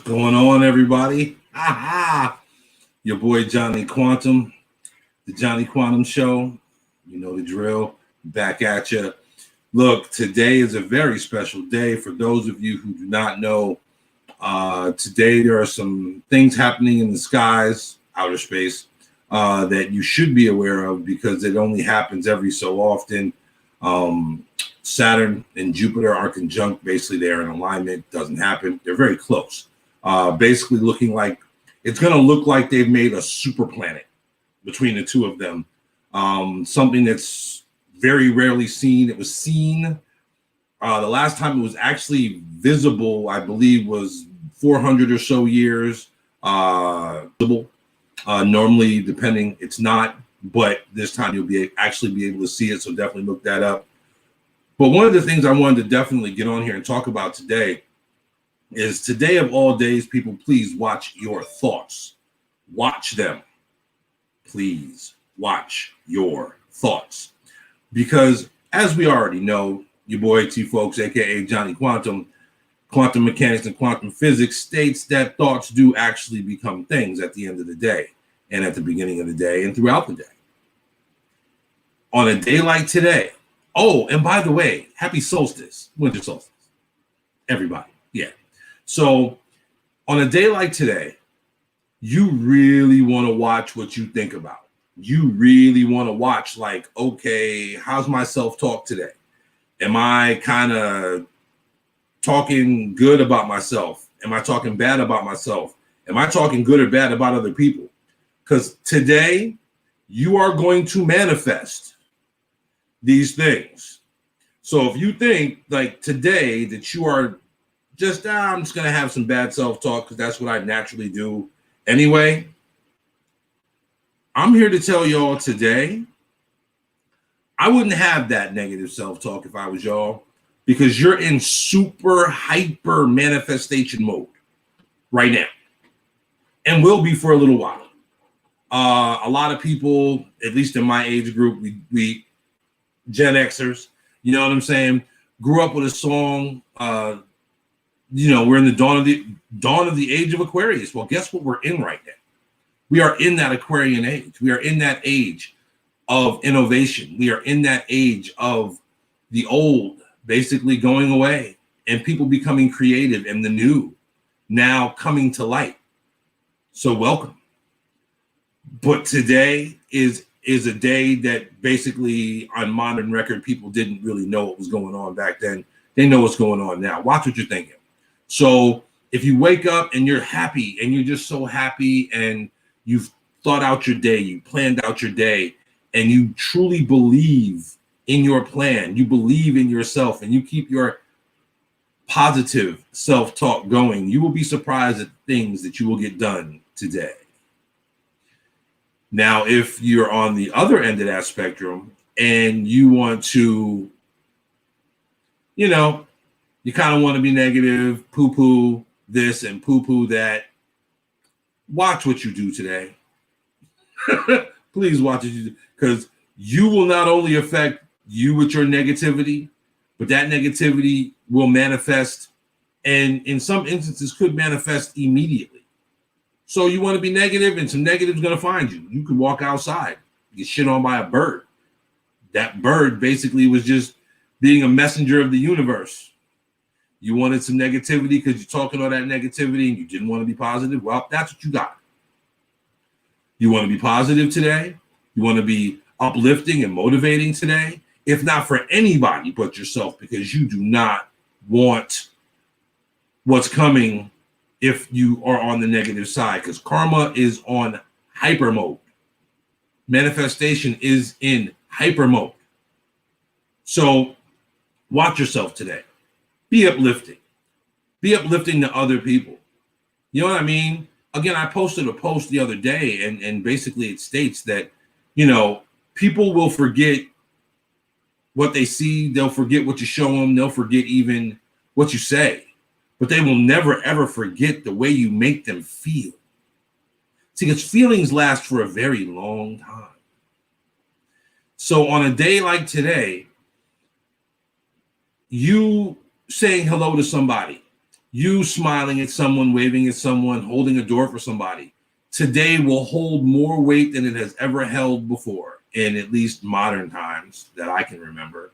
Going on, everybody? Your boy Johnny Quantum, the Johnny Quantum Show. You know the drill. Back at you. Look, today is a very special day for those of you who do not know. Today there are some things happening in the skies, outer space, that you should be aware of because it only happens every so often. Saturn and Jupiter are conjunct. Basically, they're in alignment. Doesn't happen. They're very close. Basically looking like it's going to look like they've made a super planet between the two of them. Something that's very rarely seen. It was seen the last time it was actually visible, I believe, was 400 or so years. Normally, depending, it's not, but this time you'll actually be able to see it. So definitely look that up. But one of the things I wanted to definitely get on here and talk about today is today of all days, people, please watch your thoughts. Watch them. Please watch your thoughts. Because as we already know, your boy T folks, aka Johnny Quantum, quantum mechanics and quantum physics states that thoughts do actually become things at the end of the day and at the beginning of the day and throughout the day. On a day like today, oh, and by the way, happy solstice, winter solstice, everybody. Yeah. So on a day like today, you really want to watch what you think about. You really want to watch like, okay, how's my self-talk today? Am I kind of talking good about myself? Am I talking bad about myself? Am I talking good or bad about other people? Because today you are going to manifest these things. So if you think like today that you are just, I'm just going to have some bad self-talk because that's what I naturally do anyway, I'm here to tell y'all today, I wouldn't have that negative self-talk if I was y'all, because you're in super hyper manifestation mode right now and will be for a little while. A lot of people, at least in my age group, we Gen Xers, you know what I'm saying, grew up with a song, we're in the dawn of the age of Aquarius. Well, guess what we're in right now? We are in that Aquarian age. We are in that age of innovation. We are in that age of the old basically going away and people becoming creative and the new now coming to light. So welcome. But today is a day that basically on modern record, people didn't really know what was going on back then. They know what's going on now. Watch what you're thinking. So if you wake up and you're happy and you're just so happy and you've thought out your day, you planned out your day, and you truly believe in your plan, you believe in yourself, and you keep your positive self-talk going, you will be surprised at things that you will get done today. Now, if you're on the other end of that spectrum and you want to, you kind of want to be negative, poo-poo this and poo-poo that, watch what you do today. Please watch what you do, because you will not only affect you with your negativity, but that negativity will manifest and in some instances could manifest immediately. So you want to be negative and some negative is going to find you. You could walk outside, get shit on by a bird. That bird basically was just being a messenger of the universe. You wanted some negativity because you're talking all that negativity and you didn't want to be positive. Well, that's what you got. You want to be positive today? You want to be uplifting and motivating today? If not for anybody but yourself, because you do not want what's coming if you are on the negative side, because karma is on hyper mode. Manifestation is in hyper mode. So watch yourself today. Be uplifting. Be uplifting to other people. You know what I mean? Again, I posted a post the other day, and basically it states that, people will forget what they see. They'll forget what you show them. They'll forget even what you say. But they will never, ever forget the way you make them feel. See, because feelings last for a very long time. So on a day like today, you saying hello to somebody You smiling at someone, waving at someone, holding a door for somebody, today will hold more weight than it has ever held before in at least modern times that I can remember,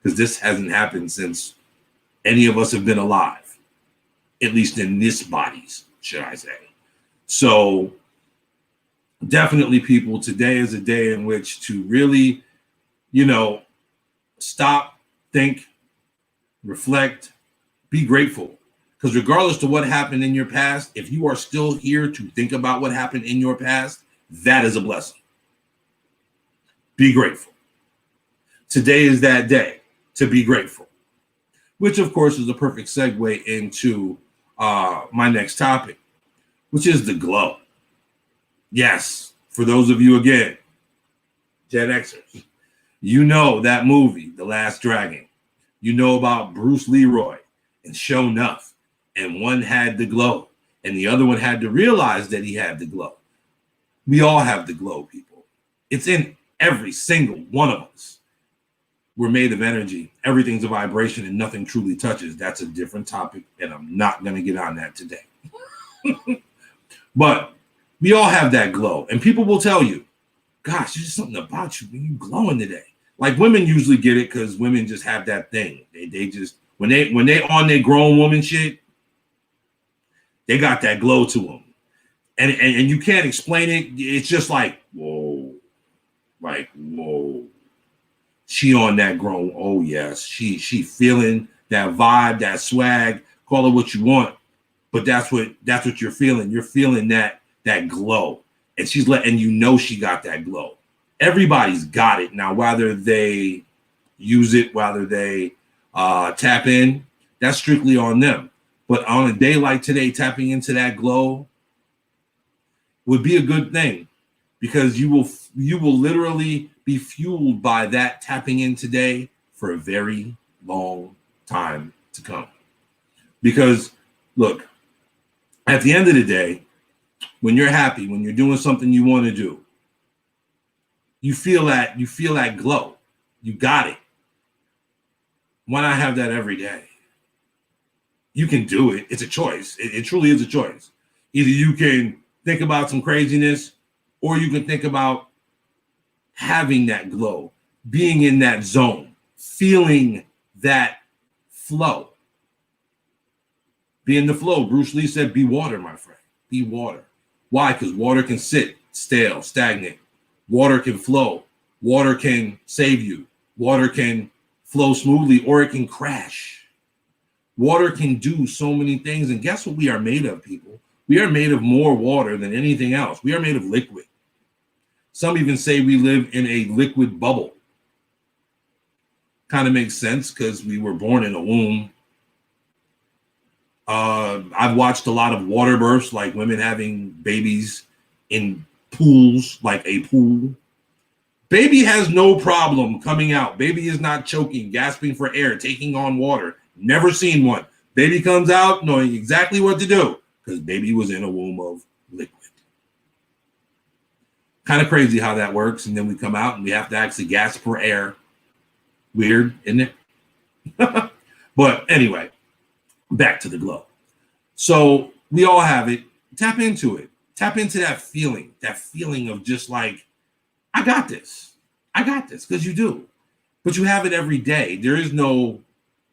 because this hasn't happened since any of us have been alive, at least in this bodies, should I say. So definitely, people, today is a day in which to really, stop, think, reflect, be grateful. Because regardless of what happened in your past, if you are still here to think about what happened in your past, that is a blessing. Be grateful. Today is that day to be grateful, which of course is a perfect segue into my next topic, which is the glow. Yes, for those of you, again, Gen Xers, you know that movie, The Last Dragon. You know about Bruce Leroy and Show Nuff. And one had the glow, and the other one had to realize that he had the glow. We all have the glow, people. It's in every single one of us. We're made of energy. Everything's a vibration, and nothing truly touches. That's a different topic, and I'm not going to get on that today. But we all have that glow, and people will tell you, gosh, there's something about you when you glowing today. Like, women usually get it because women just have that thing. They just, when they on their grown woman shit, they got that glow to them. And you can't explain it. It's just like, whoa. Like, whoa. She on that grown. Oh, yes. She feeling that vibe, that swag. Call it what you want. But that's what you're feeling. You're feeling that glow. And she's letting you know she got that glow. Everybody's got it. Now, whether they use it, whether they tap in, that's strictly on them. But on a day like today, tapping into that glow would be a good thing, because you will literally be fueled by that tapping in today for a very long time to come. Because look, at the end of the day, when you're happy, when you're doing something you want to do, you feel that glow. You got it. Why not have that every day? You can do it. It's a choice. It truly is a choice. Either you can think about some craziness, or you can think about having that glow, being in that zone, feeling that flow. Be in the flow. Bruce Lee said, be water, my friend. Be water. Why? Because water can sit stale, stagnant. Water can flow. Water can save you. Water can flow smoothly, or it can crash. Water can do so many things. And guess what we are made of, people? We are made of more water than anything else. We are made of liquid. Some even say we live in a liquid bubble. Kind of makes sense because we were born in a womb. I've watched a lot of water births, like women having babies in pools, like a pool. Baby has no problem coming out. Baby is not choking, gasping for air, taking on water. Never seen one. Baby comes out knowing exactly what to do because baby was in a womb of liquid. Kind of crazy how that works. And then we come out and we have to actually gasp for air. Weird, isn't it? But anyway, back to the glow. So we all have it. Tap into it. Tap into that feeling of just like, I got this, because you do. But you have it every day. There is no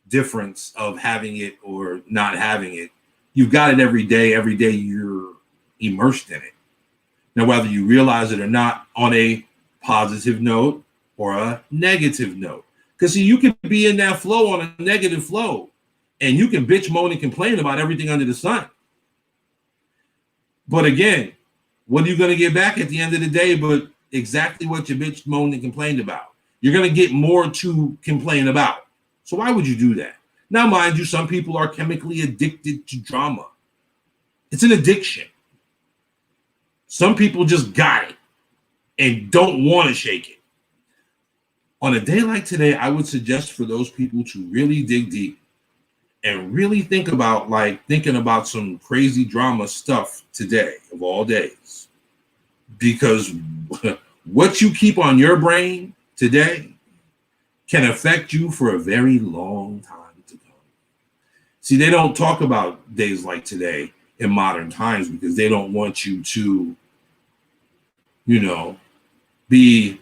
difference of having it or not having it. You've got it every day. Every day you're immersed in it. Now, whether you realize it or not, on a positive note or a negative note. Because see, you can be in that flow on a negative flow, and you can bitch, moan, and complain about everything under the sun. But again, what are you going to get back at the end of the day but exactly what you bitched, moaned, and complained about? You're going to get more to complain about. So why would you do that? Now, mind you, some people are chemically addicted to drama. It's an addiction. Some people just got it and don't want to shake it. On a day like today, I would suggest for those people to really dig deep and really think about, like, thinking about some crazy drama stuff today of all days. Because what you keep on your brain today can affect you for a very long time to come. See, they don't talk about days like today in modern times because they don't want you to, you know, be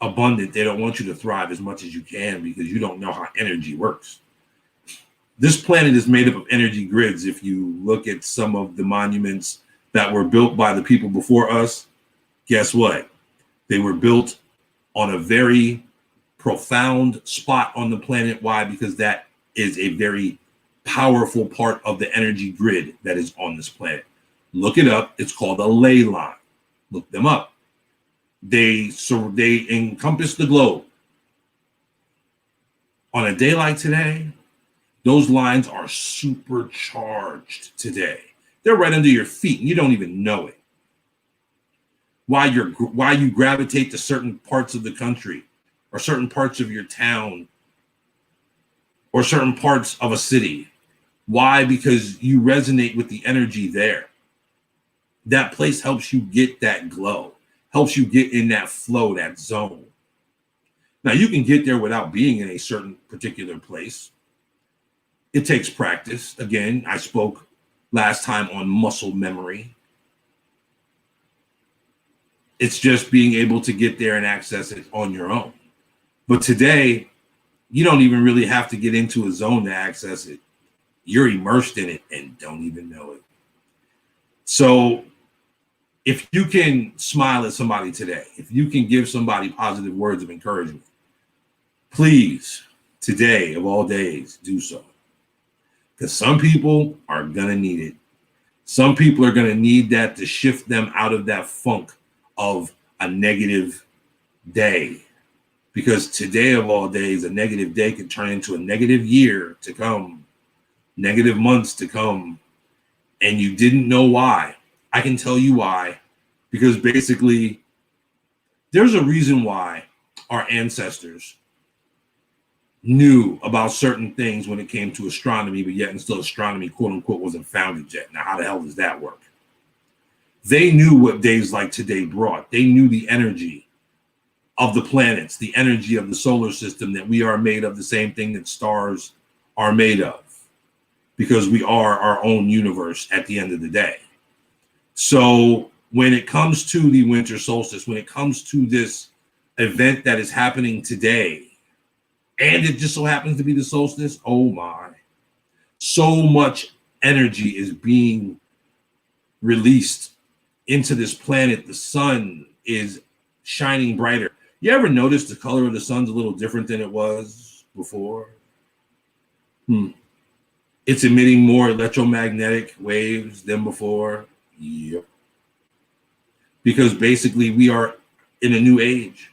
abundant. They don't want you to thrive as much as you can because you don't know how energy works. This planet is made up of energy grids. If you look at some of the monuments that were built by the people before us, guess what? They were built on a very profound spot on the planet. Why? Because that is a very powerful part of the energy grid that is on this planet. Look it up. It's called a ley line. Look them up. They encompass the globe. On a day like today, those lines are supercharged today. They're right under your feet and you don't even know it. Why you gravitate to certain parts of the country or certain parts of your town or certain parts of a city. Why? Because you resonate with the energy there. That place helps you get that glow, helps you get in that flow, that zone. Now, you can get there without being in a certain particular place. It takes practice. Again, I spoke last time on muscle memory. It's just being able to get there and access it on your own. But today, you don't even really have to get into a zone to access it. You're immersed in it and don't even know it. So if you can smile at somebody today, if you can give somebody positive words of encouragement, please, today of all days, do so. Because some people are going to need it. Some people are going to need that to shift them out of that funk of a negative day. Because today of all days, a negative day can turn into a negative year to come, negative months to come, and you didn't know why. I can tell you why. Because basically, there's a reason why our ancestors knew about certain things when it came to astronomy, but yet and still astronomy, quote unquote, wasn't founded yet. Now, how the hell does that work? They knew what days like today brought. They knew the energy of the planets, the energy of the solar system, that we are made of the same thing that stars are made of, because we are our own universe at the end of the day. So when it comes to the winter solstice, when it comes to this event that is happening today, and it just so happens to be the solstice, oh my, so much energy is being released into this planet. The sun is shining brighter. You ever notice the color of the sun's a little different than it was before? It's emitting more electromagnetic waves than before. Yep. Because basically we are in a new age.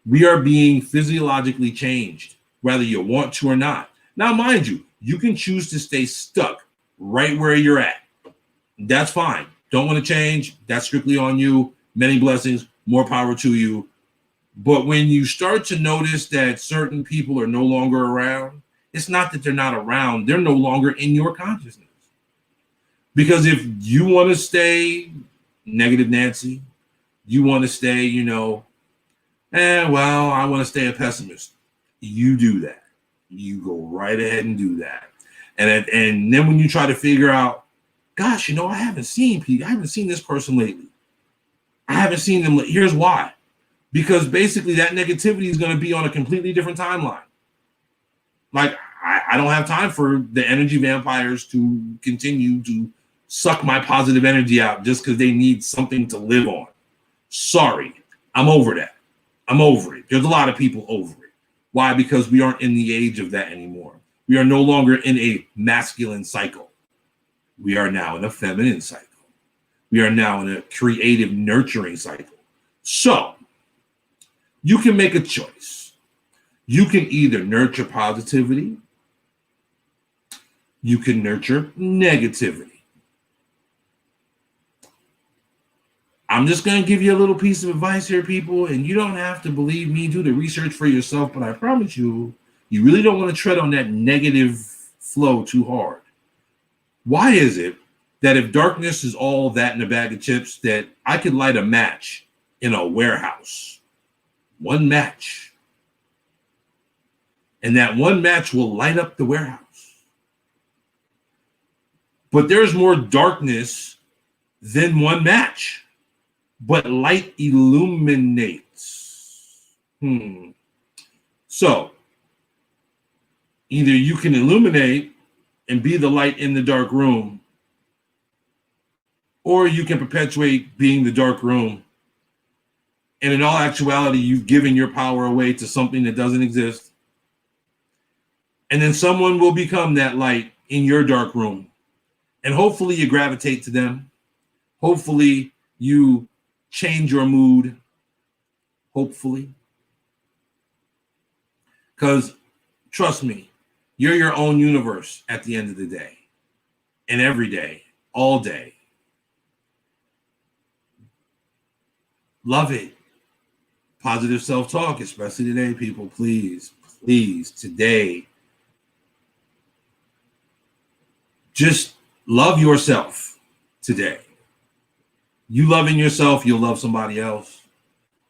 We are being physiologically changed, whether you want to or not. Now, mind you, you can choose to stay stuck right where you're at. That's fine. Don't want to change. That's strictly on you. Many blessings, more power to you. But when you start to notice that certain people are no longer around, it's not that they're not around. They're no longer in your consciousness. Because if you want to stay negative Nancy, you want to stay, I want to stay a pessimist. You do that. You go right ahead and do that. And then when you try to figure out, gosh, I haven't seen Pete. I haven't seen this person lately. I haven't seen them. Here's why. Because basically that negativity is going to be on a completely different timeline. Like, I don't have time for the energy vampires to continue to suck my positive energy out just because they need something to live on. Sorry, I'm over that. I'm over it. There's a lot of people over it. Why? Because we aren't in the age of that anymore. We are no longer in a masculine cycle. We are now in a feminine cycle. We are now in a creative, nurturing cycle. So you can make a choice. You can either nurture positivity, you can nurture negativity. I'm just going to give you a little piece of advice here, people, and you don't have to believe me. Do the research for yourself, but I promise you, you really don't want to tread on that negative flow too hard. Why is it that if darkness is all that in a bag of chips, that I could light a match in a warehouse? One match. And that one match will light up the warehouse. But there's more darkness than one match. But light illuminates. So either you can illuminate and be the light in the dark room, or you can perpetuate being the dark room. And in all actuality, you've given your power away to something that doesn't exist. And then someone will become that light in your dark room. And hopefully you gravitate to them. Hopefully you change your mood. Hopefully. Because trust me, you're your own universe at the end of the day. And every day, all day. Love it. Positive self-talk, especially today, people. Please, today. Just love yourself today. You loving yourself, you'll love somebody else.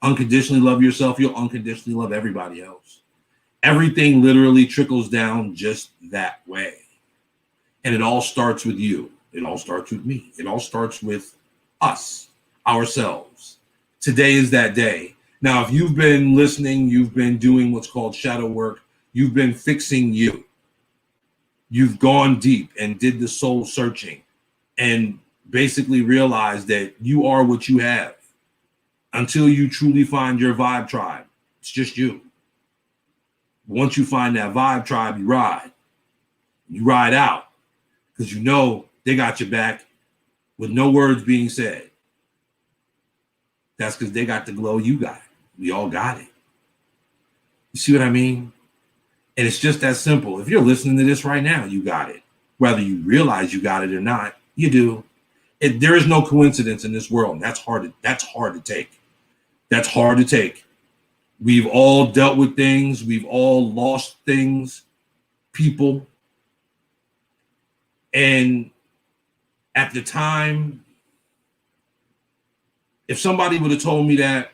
Unconditionally love yourself, you'll unconditionally love everybody else. Everything literally trickles down just that way. And it all starts with you. It all starts with me. It all starts with us, ourselves. Today is that day. Now, if you've been listening, you've been doing what's called shadow work, you've been fixing you. You've gone deep and did the soul searching and basically realized that you are what you have until you truly find your vibe tribe. It's just you. Once you find that vibe tribe, you ride. You ride out because you know they got your back with no words being said. That's because they got the glow you got. We all got it. You see what I mean? And it's just that simple. If you're listening to this right now, you got it. Whether you realize you got it or not, you do. There is no coincidence in this world. And that's hard to take. That's hard to take. We've all dealt with things. We've all lost things, people. And at the time, if somebody would have told me that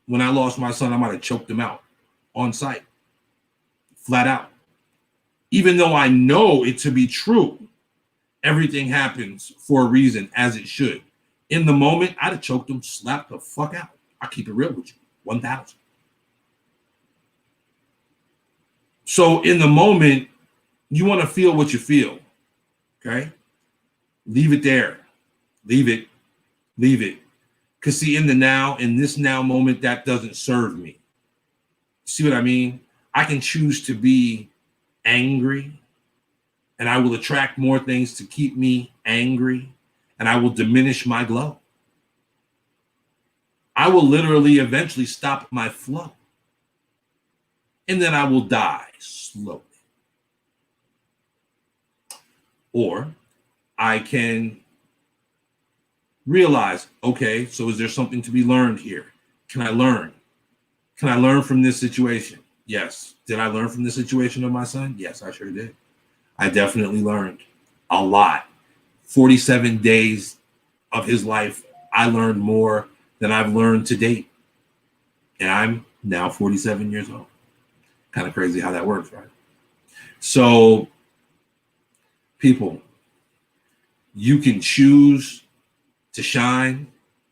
when I lost my son, I might have choked him out on sight, flat out. Even though I know it to be true, everything happens for a reason, as it should. In the moment, I'd have choked him, slapped the fuck out. I keep it real with you, 1,000. So in the moment, you want to feel what you feel, okay? Leave it there. Leave it. Because see, in this now moment, that doesn't serve me. See what I mean? I can choose to be angry, and I will attract more things to keep me angry, and I will diminish my glow. I will literally eventually stop my flow, and then I will die slowly. Or I can realize, okay, so is there something to be learned here? Can I learn? Can I learn from this situation? Yes. Did I learn from the situation of my son? Yes, I sure did. I definitely learned a lot. 47 days of his life, I learned more than I've learned to date. And I'm now 47 years old. Kind of crazy how that works, right? So, people, you can choose to shine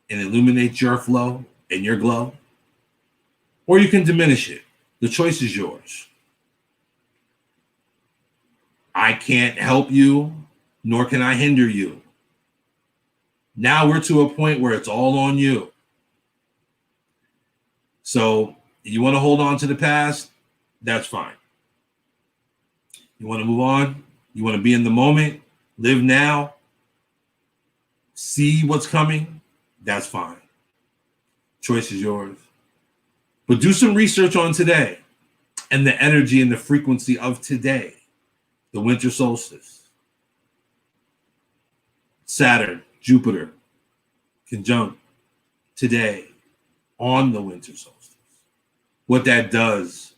and illuminate your flow and your glow, or you can diminish it. The choice is yours. I can't help you, nor can I hinder you. Now we're to a point where it's all on you. So you want to hold on to the past? That's fine. You want to move on? You want to be in the moment? Live now? See what's coming? That's fine. Choice is yours. But do some research on today and the energy and the frequency of today, the winter solstice. Saturn, Jupiter, conjunct today on the winter solstice. What that does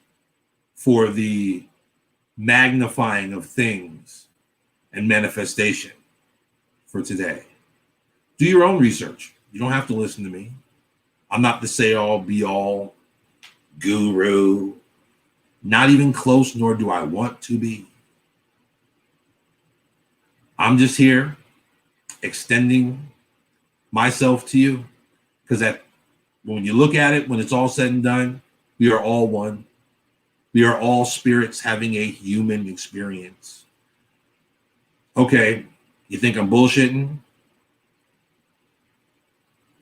for the magnifying of things and manifestation for today. Do your own research. You don't have to listen to me. I'm not the say-all, be-all guru. Not even close, nor do I want to be. I'm just here extending myself to you because that when you look at it, when it's all said and done, we are all one. We are all spirits having a human experience. Okay, you think I'm bullshitting?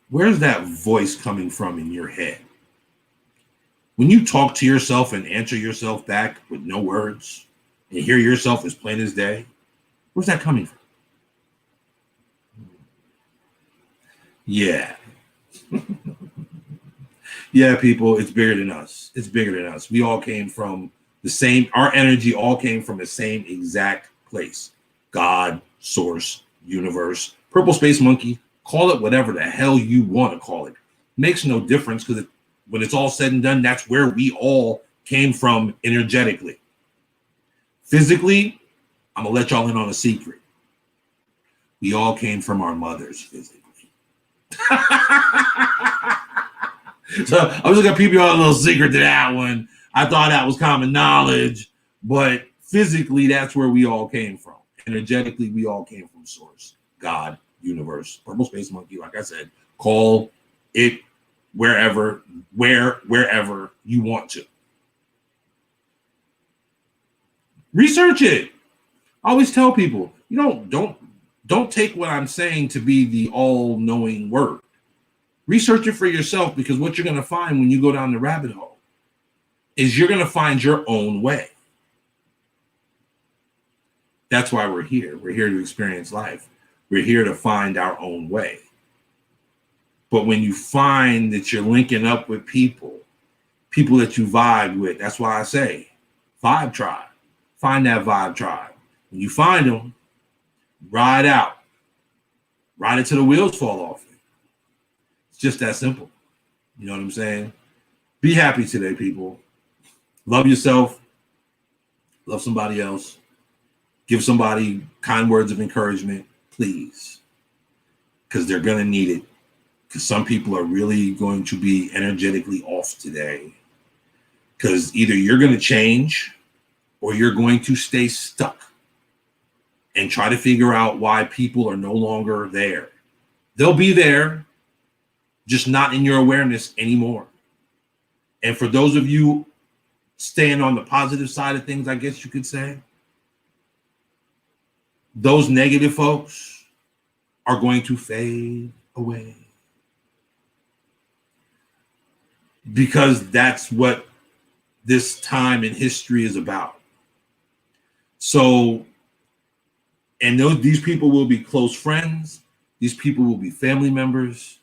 Where's that voice coming from in your head? When you talk to yourself and answer yourself back with no words and hear yourself as plain as day, where's that coming from? Yeah. Yeah, people, it's bigger than us. It's bigger than us. We all came from the same, our energy all came from the same exact place. God, source, universe, purple space monkey, call it whatever the hell you want to call it. Makes no difference because when it's all said and done, that's where we all came from energetically. Physically, I'm going to let y'all in on a secret. We all came from our mothers physically. So I'm just gonna peep you out a little secret to that one. I thought that was common knowledge, but physically, that's where we all came from. Energetically, we all came from source, God, universe, purple space monkey. Like I said, call it wherever you want to. Research it. I always tell people, don't take what I'm saying to be the all-knowing word. Research it for yourself because what you're going to find when you go down the rabbit hole is you're going to find your own way. That's why we're here. We're here to experience life. We're here to find our own way. But when you find that you're linking up with people that you vibe with, that's why I say vibe tribe. Find that vibe tribe. When you find them, ride out. Ride it till the wheels fall off. It's just that simple. You know what I'm saying? Be happy today, people. Love yourself. Love somebody else. Give somebody kind words of encouragement, please. Because they're going to need it. Because some people are really going to be energetically off today. Because either you're going to change or you're going to stay stuck and try to figure out why people are no longer there. They'll be there, just not in your awareness anymore. And for those of you staying on the positive side of things, I guess you could say, those negative folks are going to fade away. Because that's what this time in history is about. So, and these people will be close friends. These people will be family members.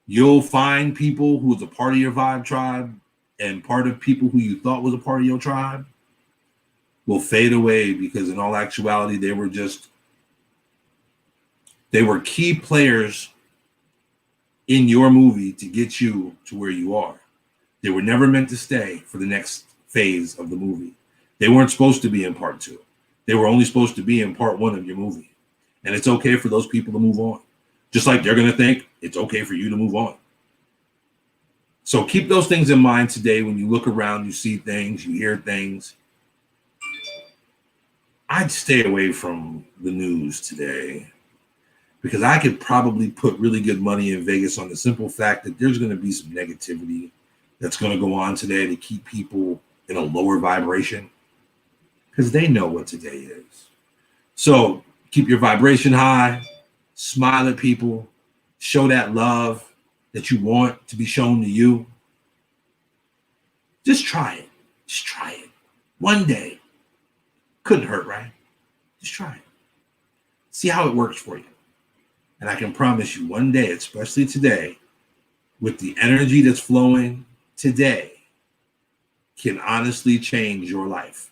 You'll find people who is a part of your vibe tribe and part of people who you thought was a part of your tribe will fade away because in all actuality, they were key players in your movie to get you to where you are. They were never meant to stay for the next phase of the movie. They weren't supposed to be in part 2. They were only supposed to be in part 1 of your movie. And it's okay for those people to move on. Just like they're going to think it's okay for you to move on. So keep those things in mind today when you look around, you see things, you hear things. I'd stay away from the news today because I could probably put really good money in Vegas on the simple fact that there's going to be some negativity that's going to go on today to keep people in a lower vibration because they know what today is. So keep your vibration high, smile at people, show that love that you want to be shown to you. Just try it. Just try it. One day. Couldn't hurt, right? Just try it. See how it works for you. And I can promise you one day, especially today, with the energy that's flowing today, can honestly change your life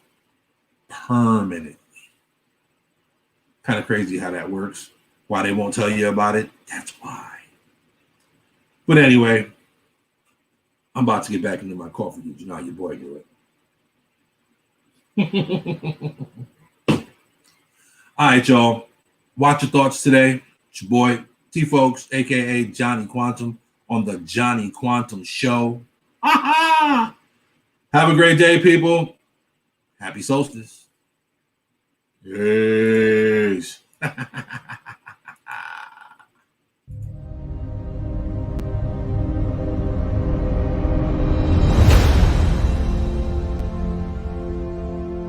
permanently. Kind of crazy how that works. Why they won't tell you about it? That's why. But anyway, I'm about to get back into my coffee. You know how your boy do it. All right, y'all. Watch your thoughts today. It's your boy T-Folks, a.k.a. Johnny Quantum, on the Johnny Quantum Show. Have a great day, people. Happy solstice. Peace.